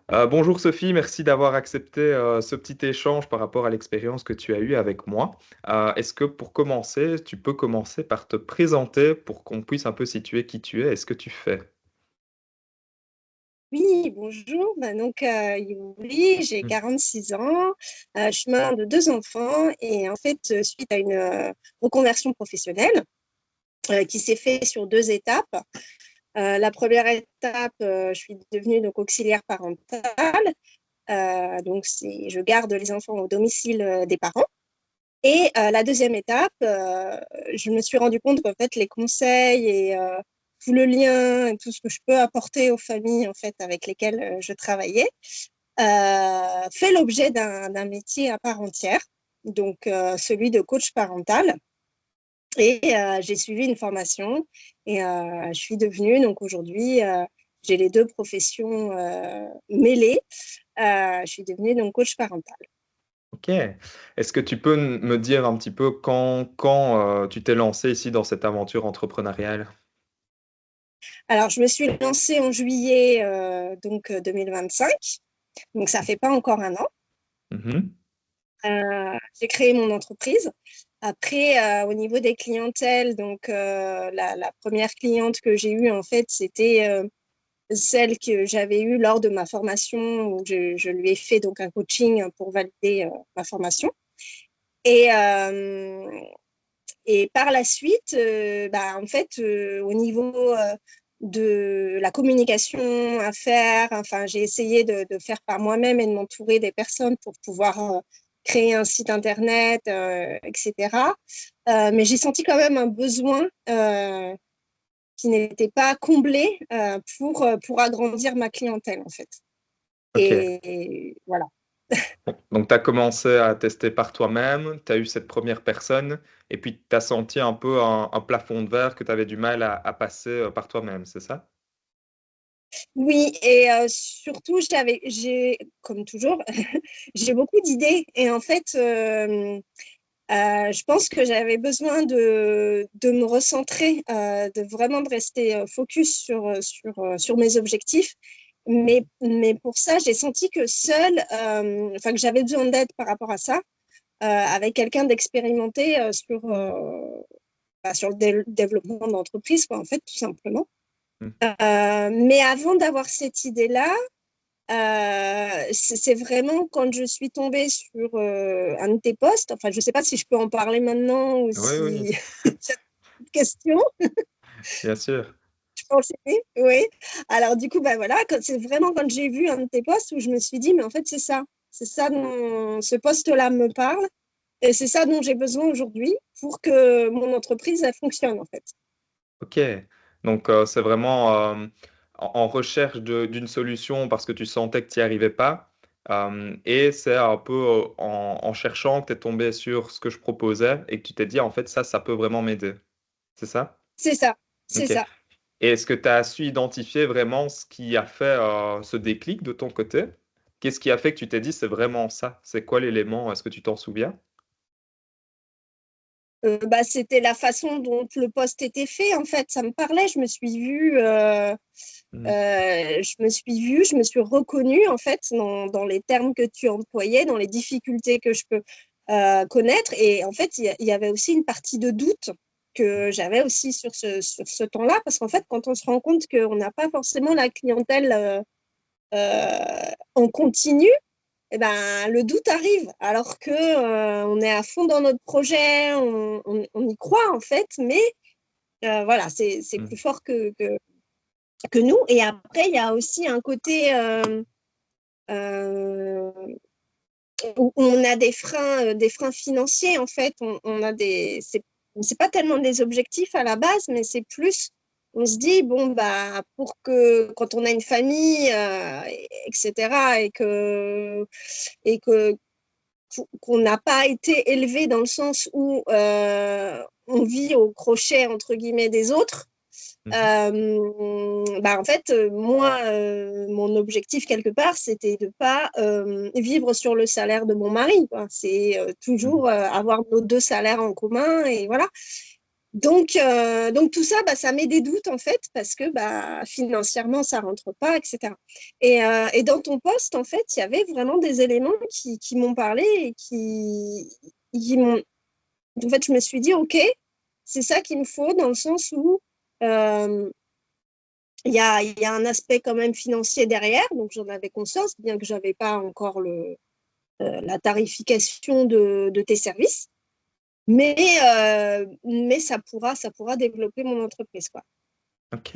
Bonjour Sophie, merci d'avoir accepté ce petit échange par rapport à l'expérience que tu as eue avec moi. Est-ce que pour commencer, tu peux commencer par te présenter pour qu'on puisse un peu situer qui tu es et ce que tu fais? Oui, bonjour. Yuri, j'ai Mm. 46 ans. Je suis maman de deux enfants et en fait, suite à une reconversion professionnelle qui s'est faite sur deux étapes. La première étape, je suis devenue donc auxiliaire parentale. Je garde les enfants au domicile des parents. Et la deuxième étape, je me suis rendu compte qu'en fait, les conseils et tout le lien et tout ce que je peux apporter aux familles en fait, avec lesquelles je travaillais fait l'objet d'un métier à part entière, donc celui de coach parental. Et j'ai suivi une formation et je suis devenue, donc aujourd'hui, j'ai les deux professions mêlées. Je suis devenue donc coach parental. Ok. Est-ce que tu peux me dire un petit peu quand tu t'es lancé ici dans cette aventure entrepreneuriale? Alors, je me suis lancée en juillet 2025, donc ça fait pas encore un an. Mhm. J'ai créé mon entreprise. Après, au niveau des clientèles, la première cliente que j'ai eue, en fait, c'était celle que j'avais eue lors de ma formation où je lui ai fait donc un coaching pour valider ma formation. Et, euh, et par la suite, au niveau de la communication à faire, enfin, j'ai essayé de faire par moi-même et de m'entourer des personnes pour pouvoir créer un site internet, etc. Mais j'ai senti quand même un besoin qui n'était pas comblé pour agrandir ma clientèle, en fait. Ok. Et voilà. Donc tu as commencé à tester par toi-même, tu as eu cette première personne et puis tu as senti un peu un plafond de verre que tu avais du mal à passer par toi-même, c'est ça? Oui, et surtout, comme toujours, j'ai beaucoup d'idées. Et en fait, je pense que j'avais besoin de me recentrer, de vraiment de rester focus sur mes objectifs. Mais pour ça, j'ai senti que seule, enfin que j'avais besoin d'aide par rapport à ça, avec quelqu'un d'expérimenté sur le développement d'entreprise, quoi, en fait, tout simplement. Mais avant d'avoir cette idée-là, c'est vraiment quand je suis tombée sur un de tes posts. Enfin, je ne sais pas si je peux en parler maintenant ou Oui, oui, si tu as une question. bien sûr. Je peux enchaîner. Oui. Alors, du coup, bah, voilà, c'est vraiment quand j'ai vu un de tes posts où je me suis dit, mais en fait, c'est ça. C'est ça dont ce poste-là me parle. Et c'est ça dont j'ai besoin aujourd'hui pour que mon entreprise elle fonctionne, en fait. Ok. Donc c'est vraiment en recherche d'une solution parce que tu sentais que tu n'y arrivais pas. Et c'est un peu en cherchant que tu es tombé sur ce que je proposais et que tu t'es dit, en fait, ça peut vraiment m'aider. C'est ça? C'est ça. C'est Ok. Et ça. est-ce que tu as su identifier vraiment ce qui a fait ce déclic de ton côté? Qu'est-ce qui a fait que tu t'es dit, c'est vraiment ça? C'est quoi l'élément? Est-ce que tu t'en souviens? C'était la façon dont le poste était fait, en fait. Ça me parlait. Hmm. Je me suis reconnue, en fait, dans les termes que tu employais, dans les difficultés que je peux connaître. Et en fait, il y avait aussi une partie de doute que j'avais aussi sur ce temps-là, parce qu'en fait, quand on se rend compte qu'on n'a pas forcément la clientèle en continu, eh ben, le doute arrive, alors que on est à fond dans notre projet, on y croit en fait, mais voilà, c'est Hmm. plus fort que nous. Et après, il y a aussi un côté euh, où on a des freins financiers en fait. On a c'est pas tellement des objectifs à la base, mais c'est plus, on se dit bon bah pour que quand on a une famille, etc. Et que qu'on n'a pas été élevé dans le sens où on vit au crochet entre guillemets des autres. Mhm. En fait, moi, mon objectif quelque part, c'était de pas vivre sur le salaire de mon mari, quoi. C'est Mhm. toujours avoir nos deux salaires en commun et voilà. Donc tout ça, ça met des doutes en fait, parce que financièrement, ça rentre pas, etc. Et dans ton poste, en fait, il y avait vraiment des éléments qui m'ont parlé et qui m'ont... En fait, je me suis dit, OK, c'est ça qu'il me faut, dans le sens où euh, il y a un aspect quand même financier derrière, donc j'en avais conscience, bien que je n'avais pas encore la tarification de tes services. Mais ça pourra développer mon entreprise, quoi. Ok.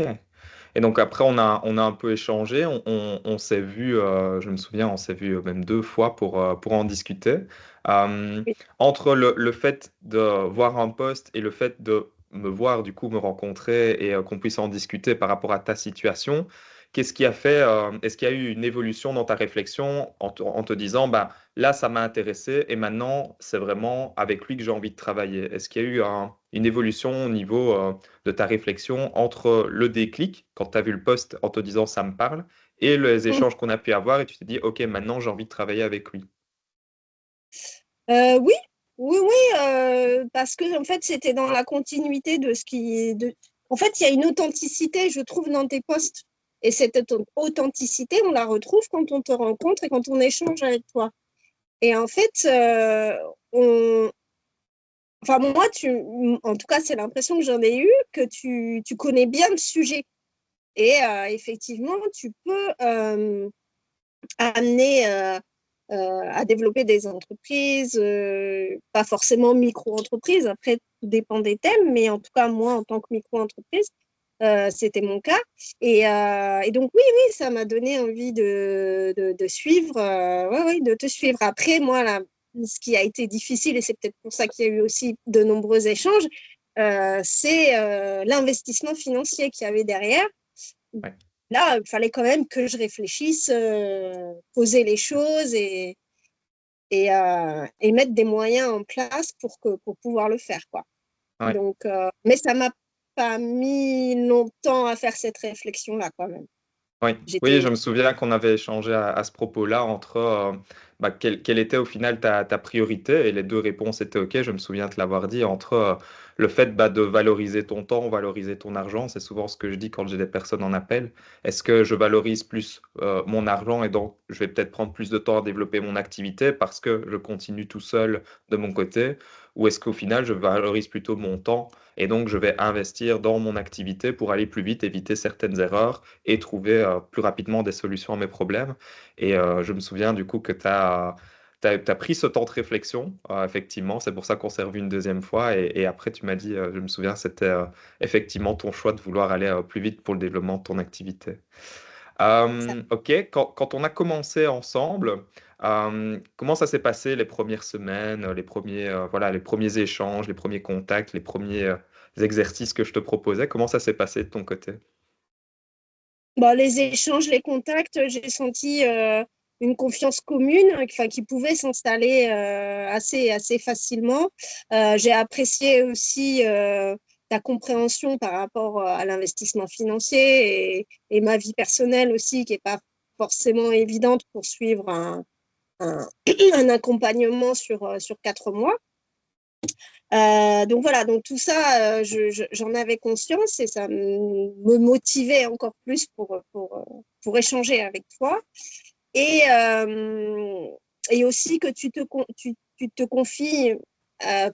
Et donc après, on a un peu échangé, on s'est vu, je me souviens, on s'est vu même 2 fois pour en discuter. Euh, Oui. Entre le fait de voir un poste et le fait de me voir, du coup, me rencontrer et qu'on puisse en discuter par rapport à ta situation, qu'est-ce qui a fait, est-ce qu'il y a eu une évolution dans ta réflexion en te disant, bah, là, ça m'a intéressé et maintenant, c'est vraiment avec lui que j'ai envie de travailler. Est-ce qu'il y a eu une évolution au niveau de ta réflexion entre le déclic, quand tu as vu le post en te disant ça me parle, et les Mm. échanges qu'on a pu avoir et tu t'es dit, OK, maintenant j'ai envie de travailler avec lui. Oui, oui, oui, parce que en fait, c'était dans la continuité de ce qui... En fait, il y a une authenticité, je trouve, dans tes posts. Et cette authenticité, on la retrouve quand on te rencontre et quand on échange avec toi. Et en fait, enfin, moi, en tout cas, c'est l'impression que j'en ai eue, que tu connais bien le sujet. Et effectivement, tu peux amener à développer des entreprises, pas forcément micro-entreprises. Après, tout dépend des thèmes, mais en tout cas, moi, en tant que micro-entreprise, c'était mon cas. Et donc, oui, oui, ça m'a donné envie de suivre, ouais, ouais, de te suivre. Après, moi, là, ce qui a été difficile, et c'est peut-être pour ça qu'il y a eu aussi de nombreux échanges, c'est l'investissement financier qu'il y avait derrière. Ouais. Là, il fallait quand même que je réfléchisse, poser les choses et mettre des moyens en place pour pouvoir le faire, quoi. Ouais. Donc, mais ça m'a pas mis longtemps à faire cette réflexion-là, quand même. Oui, oui, je J'étais... me souviens qu'on avait échangé à ce propos-là entre bah, quelle était au final ta priorité et les deux réponses étaient OK. Je me souviens te l'avoir dit entre le fait bah, de valoriser ton temps, valoriser ton argent. C'est souvent ce que je dis quand j'ai des personnes en appel. Est-ce que je valorise plus mon argent et donc je vais peut-être prendre plus de temps à développer mon activité parce que je continue tout seul de mon côté ou est-ce qu'au final je valorise plutôt mon temps et donc je vais investir dans mon activité pour aller plus vite, éviter certaines erreurs et trouver plus rapidement des solutions à mes problèmes. Et je me souviens du coup que tu as, pris ce temps de réflexion, effectivement. C'est pour ça qu'on s'est revu une deuxième fois. Et après, tu m'as dit, je me souviens, c'était effectivement ton choix de vouloir aller plus vite pour le développement de ton activité. Ça. Ok, quand on a commencé ensemble, comment ça s'est passé les premières semaines, les premiers, voilà, les premiers échanges, les premiers contacts, les premiers exercices que je te proposais? Comment ça s'est passé de ton côté? Bon, les échanges, les contacts, j'ai senti une confiance commune, enfin, qui pouvait s'installer assez facilement. J'ai apprécié aussi ta compréhension par rapport à l'investissement financier et ma vie personnelle aussi, qui n'est pas forcément évidente pour suivre un, un accompagnement sur 4 mois. Donc voilà, donc tout ça, j'en avais conscience et ça me motivait encore plus pour échanger avec toi. Et, euh, et aussi que tu te confies, euh,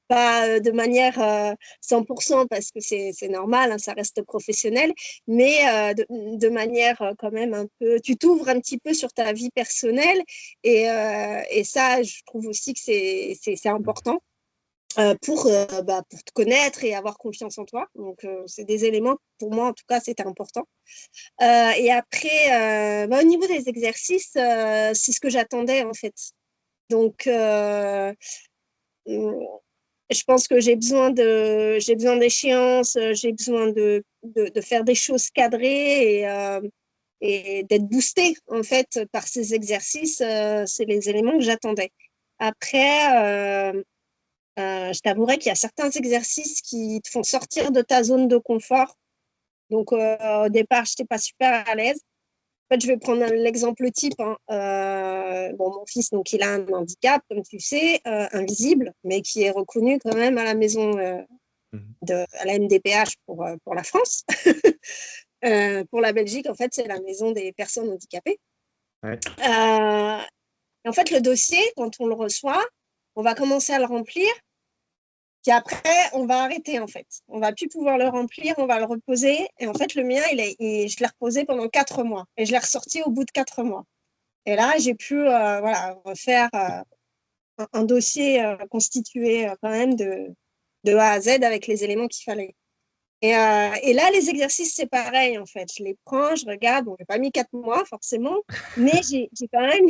pas de manière 100% parce que c'est normal, hein, ça reste professionnel, mais de manière quand même un peu, tu t'ouvres un petit peu sur ta vie personnelle et ça, je trouve aussi que c'est important pour te connaître et avoir confiance en toi. Donc, c'est des éléments, pour moi, en tout cas, c'était important. Et après, au niveau des exercices, c'est ce que j'attendais, en fait. Donc, je pense que j'ai besoin d'échéances, j'ai besoin de faire des choses cadrées et d'être boostée, en fait, par ces exercices. C'est les éléments que j'attendais. Après, je t'avouerai qu'il y a certains exercices qui te font sortir de ta zone de confort. Donc, au départ, je n'étais pas super à l'aise. En fait, je vais prendre l'exemple type, hein. Bon, mon fils, donc, il a un handicap, comme tu sais, invisible, mais qui est reconnu quand même à la maison. Mhm. à la MDPH pour la France. Pour la Belgique, en fait, c'est la maison des personnes handicapées. Ouais. Et en fait, le dossier, quand on le reçoit, on va commencer à le remplir. Puis après, on va arrêter en fait. On va plus pouvoir le remplir, on va le reposer. Et en fait, le mien, je l'ai reposé pendant 4 mois. Et je l'ai ressorti au bout de 4 mois. Et là, j'ai pu voilà, refaire un dossier constitué quand même de A à Z avec les éléments qu'il fallait. Et là, les exercices, c'est pareil, en fait. Je les prends, je regarde. Bon, j'ai pas mis 4 mois, forcément, mais j'ai quand même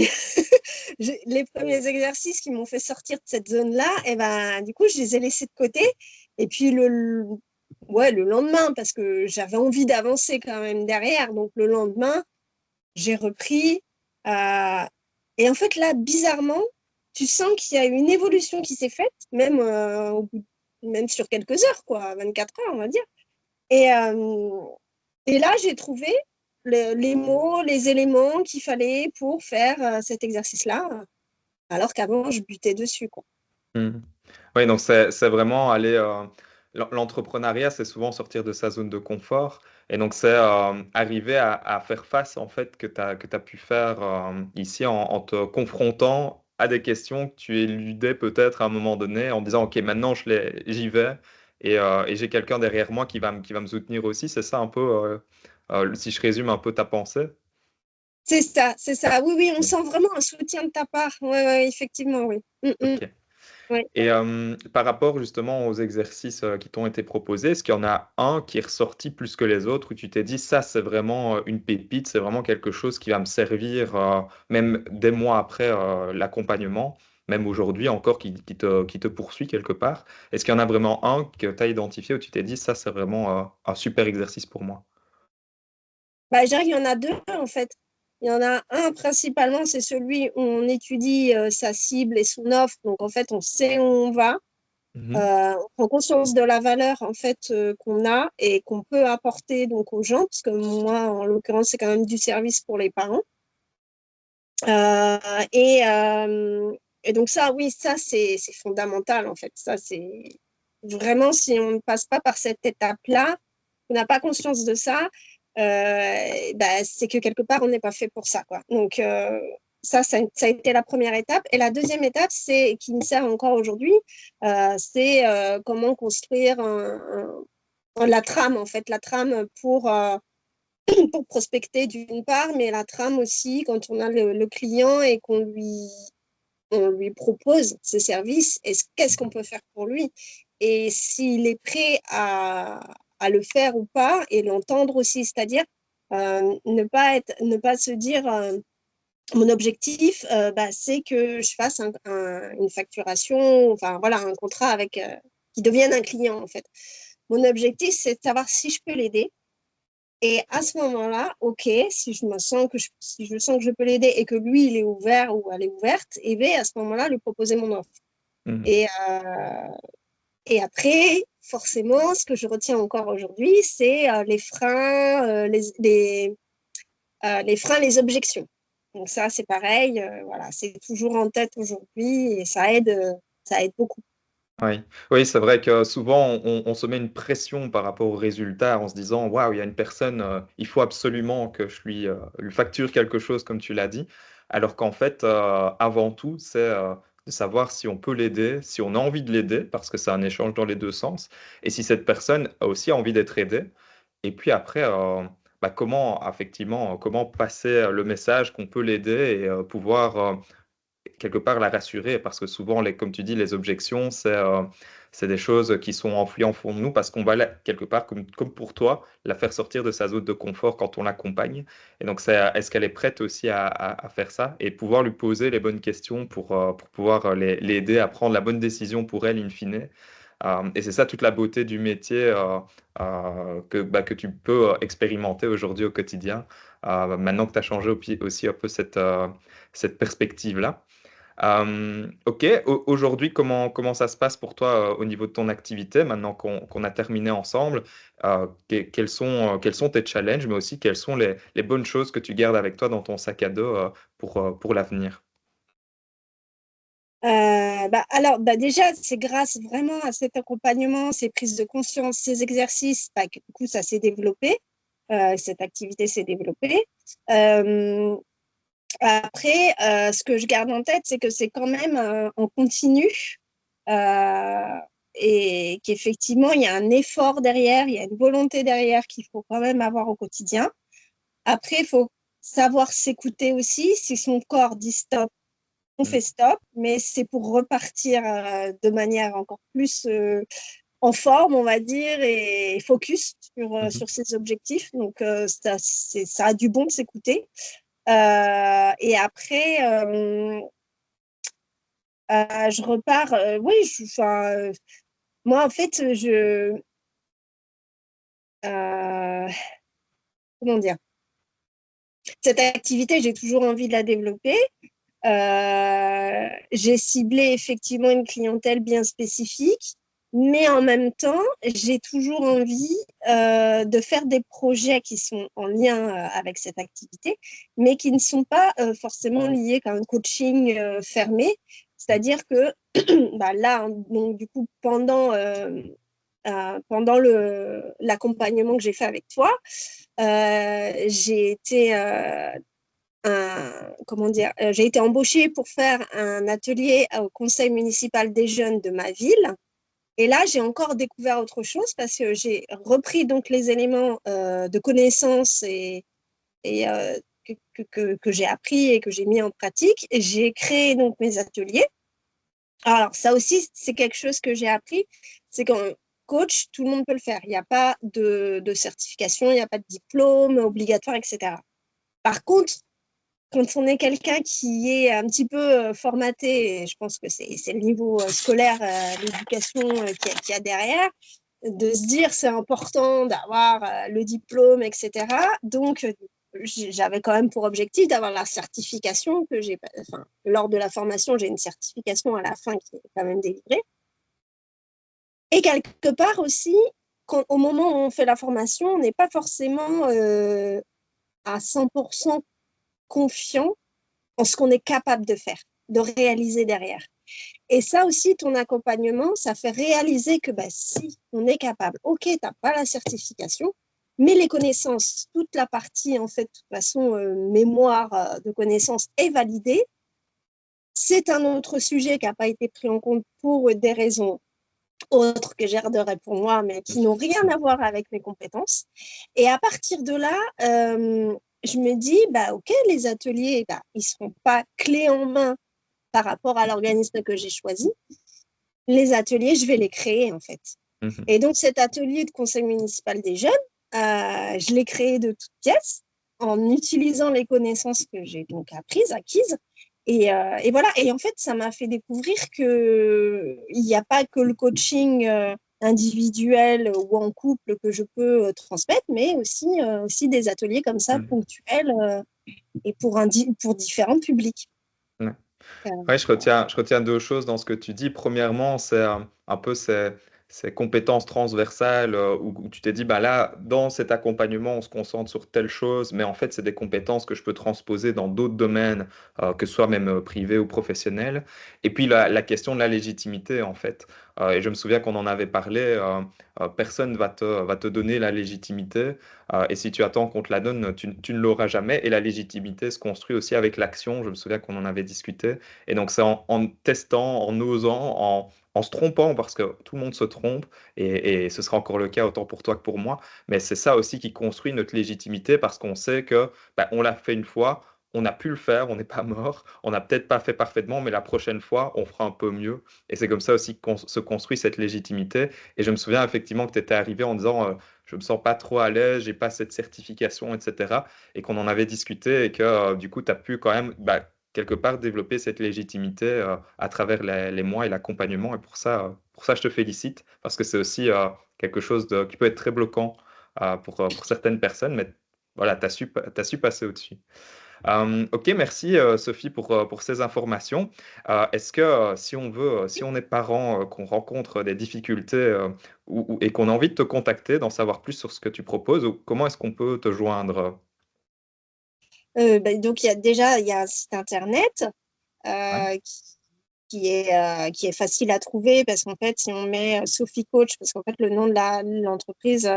les premiers exercices qui m'ont fait sortir de cette zone-là, et ben, du coup, je les ai laissés de côté. Et puis, ouais, le lendemain, parce que j'avais envie d'avancer quand même derrière. Donc, le lendemain, j'ai repris. euh, et en fait, là, bizarrement, tu sens qu'il y a une évolution qui s'est faite, même, même sur quelques heures, quoi, 24 heures, on va dire. Et, euh, et là, j'ai trouvé les mots, les éléments qu'il fallait pour faire cet exercice-là, alors qu'avant, je butais dessus, quoi. Mhm. Oui, donc c'est vraiment aller. L'entrepreneuriat, c'est souvent sortir de sa zone de confort. Et donc, c'est arriver à faire face, en fait, que tu as pu faire ici en te confrontant à des questions que tu éludais peut-être à un moment donné, en disant, OK, maintenant, j'y vais. Et j'ai quelqu'un derrière moi qui va me soutenir aussi. C'est ça un peu, si je résume un peu ta pensée. C'est ça, c'est ça. Oui, oui, on Ok. sent vraiment un soutien de ta part. Oui, ouais, effectivement, oui. Ok. Ouais. Et par rapport justement aux exercices qui t'ont été proposés, est-ce qu'il y en a un qui est ressorti plus que les autres où tu t'es dit ça c'est vraiment une pépite, c'est vraiment quelque chose qui va me servir même des mois après l'accompagnement, même aujourd'hui encore qui te poursuit quelque part. Est-ce qu'il y en a vraiment un que tu as identifié où tu t'es dit ça c'est vraiment un super exercice pour moi? Bah, je dirais qu'il y en a deux, en fait. Il y en a un principalement, c'est celui où on étudie sa cible et son offre. Donc, en fait, on sait où on va. Mhm. On prend conscience de la valeur en fait qu'on a et qu'on peut apporter donc aux gens, parce que moi, en l'occurrence, c'est quand même du service pour les parents. Euh, et, euh, et donc ça, oui, ça c'est fondamental en fait. Ça c'est vraiment si on ne passe pas par cette étape-là, on n'a pas conscience de ça, bah, c'est que quelque part on n'est pas fait pour ça, quoi. Donc ça a été la première étape. Et la deuxième étape, c'est qui me sert encore aujourd'hui, c'est comment construire la trame en fait, la trame pour prospecter d'une part, mais la trame aussi quand on a le client et on lui propose ses services, qu'est-ce qu'on peut faire pour lui? Et s'il est prêt à le faire ou pas, et l'entendre aussi, c'est-à-dire ne pas se dire mon objectif, bah, c'est que je fasse une facturation, enfin voilà, un contrat avec qui devienne un client en fait. Mon objectif, c'est de savoir si je peux l'aider et à ce moment-là, OK, si je sens que je peux l'aider et que lui, il est ouvert ou elle est ouverte, et bien à ce moment-là, lui proposer mon offre. Mhm. Et, et après, forcément, ce que je retiens encore aujourd'hui, c'est les freins, les freins, les objections. Donc ça, c'est pareil, voilà, c'est toujours en tête aujourd'hui et ça aide beaucoup. Oui, oui, c'est vrai que souvent on se met une pression par rapport aux résultats en se disant waouh, il y a une personne, il faut absolument que je lui facture quelque chose comme tu l'as dit. Alors qu'en fait, avant tout, c'est de savoir si on peut l'aider, si on a envie de l'aider, parce que c'est un échange dans les deux sens, et si cette personne a aussi envie d'être aidée. Et puis après, bah, comment effectivement, comment passer le message qu'on peut l'aider et pouvoir quelque part la rassurer parce que souvent, comme tu dis, les objections, c'est des choses qui sont enfouies en fond de nous parce qu'on va quelque part, comme pour toi, la faire sortir de sa zone de confort quand on l'accompagne. Et donc, est-ce qu'elle est prête aussi à faire ça et pouvoir lui poser les bonnes questions pour pouvoir l'aider à prendre la bonne décision pour elle, in fine. Et c'est ça toute la beauté du métier que tu peux expérimenter aujourd'hui au quotidien, maintenant que tu as changé aussi un peu cette perspective-là. Ok, aujourd'hui, comment ça se passe pour toi au niveau de ton activité, maintenant qu'on a terminé ensemble? Quels sont tes challenges, mais aussi quelles sont les bonnes choses que tu gardes avec toi dans ton sac à dos pour l'avenir? Déjà, c'est grâce vraiment à cet accompagnement, ces prises de conscience, ces exercices, que du coup, ça s'est développé, cette activité s'est développée. Euh, Après, ce que je garde en tête, c'est que c'est quand même en continu euh, et qu'effectivement, il y a un effort derrière, il y a une volonté derrière qu'il faut quand même avoir au quotidien. Après, il faut savoir s'écouter aussi. Si son corps dit stop, on fait stop, mais c'est pour repartir de manière encore plus en forme, on va dire, et focus Mhm. sur ses objectifs. Donc, ça a du bon de s'écouter. Et après, je repars. Oui, moi, en fait, euh, comment dire, cette activité, j'ai toujours envie de la développer. J'ai ciblé effectivement une clientèle bien spécifique, mais en même temps, j'ai toujours envie de faire des projets qui sont en lien avec cette activité, mais qui ne sont pas forcément liés à un coaching fermé. C'est-à-dire que là, donc, du coup, pendant l'accompagnement que j'ai fait avec toi, j'ai été comment dire, j'ai été embauchée pour faire un atelier au conseil municipal des jeunes de ma ville. Et là, j'ai encore découvert autre chose parce que j'ai repris donc les éléments de connaissances et que j'ai appris et que j'ai mis en pratique. Et j'ai créé donc mes ateliers. Alors, ça aussi, c'est quelque chose que j'ai appris, c'est qu'un coach, tout le monde peut le faire. Il n'y a pas de certification, il n'y a pas de diplôme obligatoire, etc. Par contre, quand on est quelqu'un qui est un petit peu formaté, et je pense que c'est le niveau scolaire, l'éducation qu'il y a derrière, de se dire c'est important d'avoir le diplôme, etc. Donc, j'avais quand même pour objectif d'avoir la certification que j'ai, enfin, lors de la formation, j'ai une certification à la fin qui est quand même délivrée. Et quelque part aussi, au moment où on fait la formation, on n'est pas forcément à 100% confiant en ce qu'on est capable de faire, de réaliser derrière. Et ça aussi, ton accompagnement, ça fait réaliser que bah, si on est capable, ok, tu n'as pas la certification, mais les connaissances, toute la partie, en fait, de toute façon, mémoire de connaissances est validée. C'est un autre sujet qui n'a pas été pris en compte pour des raisons autres que j'arderai pour moi, mais qui n'ont rien à voir avec mes compétences. Et à partir de là, je me dis, bah, ok, les ateliers, bah, ils ne seront pas clés en main par rapport à l'organisme que j'ai choisi. Les ateliers, je vais les créer en fait. Mhm. Et donc cet atelier de conseil municipal des jeunes, je l'ai créé de toutes pièces en utilisant les connaissances que j'ai donc acquises. Et voilà. Et en fait, ça m'a fait découvrir que il n'y a pas que le coaching individuel ou en couple que je peux transmettre, mais aussi des ateliers comme ça Mhm. ponctuels et pour différents publics. Ouais. Euh, Ouais, je retiens deux choses dans ce que tu dis. Premièrement, c'est un peu ces compétences transversales où tu t'es dit, bah là, dans cet accompagnement, on se concentre sur telle chose, mais en fait, c'est des compétences que je peux transposer dans d'autres domaines, que ce soit même privé ou professionnel. Et puis la question de la légitimité, en fait. Et je me souviens qu'on en avait parlé, personne va te donner la légitimité. Et si tu attends qu'on te la donne, tu ne l'auras jamais. Et la légitimité se construit aussi avec l'action. Je me souviens qu'on en avait discuté. Et donc, c'est en testant, en osant, en se trompant, parce que tout le monde se trompe, et ce sera encore le cas autant pour toi que pour moi. Mais c'est ça aussi qui construit notre légitimité, parce qu'on sait que bah, on l'a fait une fois, on a pu le faire, on n'est pas mort, on n'a peut-être pas fait parfaitement, mais la prochaine fois, on fera un peu mieux. Et c'est comme ça aussi qu'on se construit cette légitimité. Et je me souviens effectivement que tu étais arrivé en disant, je me sens pas trop à l'aise, j'ai pas cette certification, etc. Et qu'on en avait discuté et que du coup, tu as pu quand même bah, quelque part développer cette légitimité à travers les mois et l'accompagnement. Et pour ça, je te félicite parce que c'est aussi quelque chose qui peut être très bloquant pour certaines personnes, mais voilà, t'as su passer au-dessus. Ok, merci Sophie pour ces informations. Est-ce que si on veut, si on est parent, qu'on rencontre des difficultés et qu'on a envie de te contacter, d'en savoir plus sur ce que tu proposes, comment est-ce qu'on peut te joindre? donc, il y a un site internet Ouais. euh, qui est facile à trouver parce qu'en fait, si on met Sophie Coach, parce qu'en fait, le nom de l'entreprise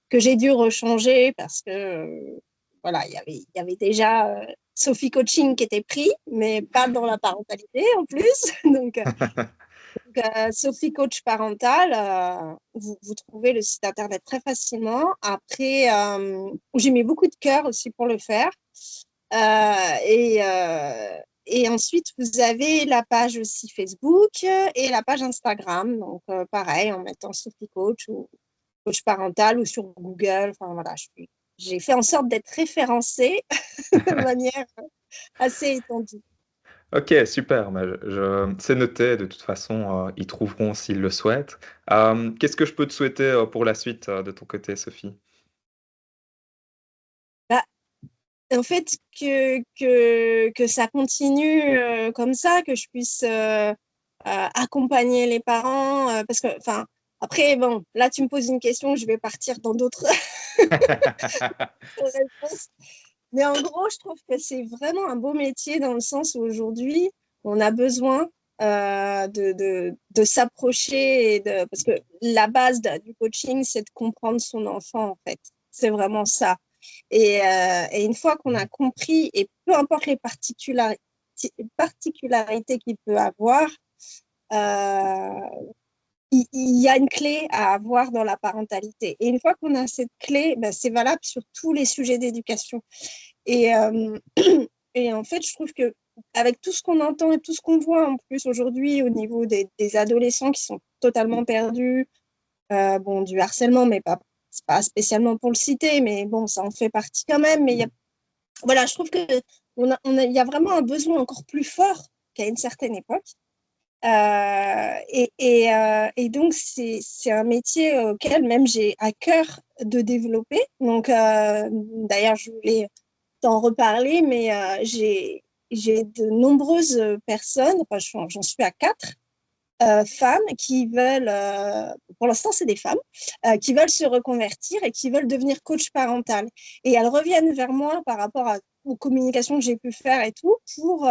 que j'ai dû rechanger parce que voilà, il y avait déjà Sophie Coaching qui était pris, mais pas dans la parentalité en plus. Sophie Coach Parental, vous trouvez le site internet très facilement. Après, j'ai mis beaucoup de cœur aussi pour le faire. Euh, et, euh, et ensuite, vous avez la page aussi Facebook et la page Instagram. Donc, pareil, en mettant Sophie Coach ou Coach Parental ou sur Google. Enfin, voilà, j'ai fait en sorte d'être référencée de manière assez étendue. Ok, super. Mais c'est noté. De toute façon, ils trouveront s'ils le souhaitent. Qu'est-ce que je peux te souhaiter pour la suite de ton côté, Sophie? Bah, en fait, que ça continue comme ça, que je puisse accompagner les parents. Parce que, enfin, après, bon, là, tu me poses une question, je vais partir dans d'autres réponses. Mais en gros, je trouve que c'est vraiment un beau métier dans le sens où aujourd'hui, on a besoin de s'approcher parce que la base du coaching, c'est de comprendre son enfant, en fait. C'est vraiment ça. Et une fois qu'on a compris, et peu importe les particularités qu'il peut avoir, il y a une clé à avoir dans la parentalité. Et une fois qu'on a cette clé, ben, c'est valable sur tous les sujets d'éducation. Et, et en fait, je trouve que avec tout ce qu'on entend et tout ce qu'on voit en plus aujourd'hui au niveau des adolescents qui sont totalement perdus, bon, du harcèlement, mais pas, c'est pas spécialement pour le citer, mais bon, ça en fait partie quand même. Mais voilà, je trouve que il y a vraiment un besoin encore plus fort qu'à une certaine époque. Et donc, c'est un métier auquel même j'ai à cœur de développer. Donc, d'ailleurs, je voulais t'en reparler, mais j'ai de nombreuses personnes, enfin, j'en suis à 4 femmes qui veulent, pour l'instant, c'est des femmes, qui veulent se reconvertir et qui veulent devenir coach parental. Et elles reviennent vers moi par rapport aux communications que j'ai pu faire et tout, pour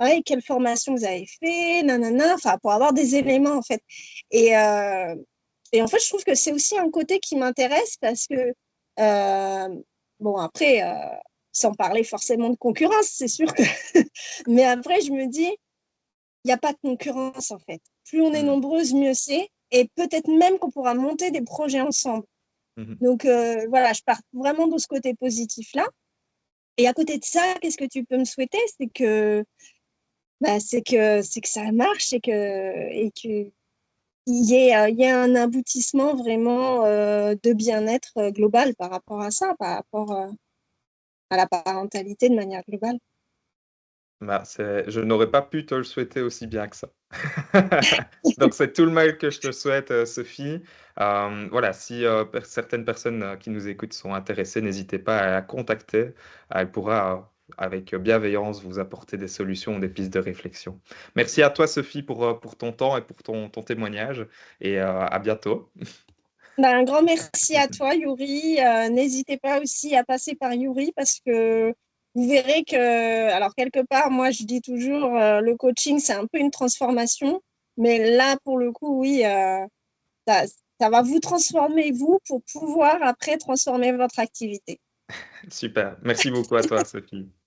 ouais, quelle formation vous avez fait, nanana, enfin, pour avoir des éléments, en fait. Et, euh, et en fait, je trouve que c'est aussi un côté qui m'intéresse parce que, bon, après, sans parler forcément de concurrence, c'est sûr que. Mais après, je me dis, il n'y a pas de concurrence en fait. Plus on est Hmm. nombreuses, mieux c'est. Et peut-être même qu'on pourra monter des projets ensemble. Mhm. Donc voilà, je pars vraiment de ce côté positif-là. Et à côté de ça, qu'est-ce que tu peux me souhaiter? C'est que ça marche et que il y ait un aboutissement vraiment de bien-être global par rapport à ça, par rapport à la parentalité de manière globale. Bah, je n'aurais pas pu te le souhaiter aussi bien que ça. Donc, c'est tout le mal que je te souhaite, Sophie. Voilà, si certaines personnes qui nous écoutent sont intéressées, n'hésitez pas à la contacter. Elle pourra, avec bienveillance, vous apporter des solutions, des pistes de réflexion. Merci à toi, Sophie, pour ton temps et pour ton témoignage. Et à bientôt. Ben, un grand merci à toi, Yuri. N'hésitez pas aussi à passer par Yuri parce que vous verrez que, alors quelque part, moi je dis toujours, le coaching, c'est un peu une transformation. Mais là, pour le coup, oui, ça, ça va vous transformer, vous, pour pouvoir après transformer votre activité. Super. Merci beaucoup à toi, Sophie.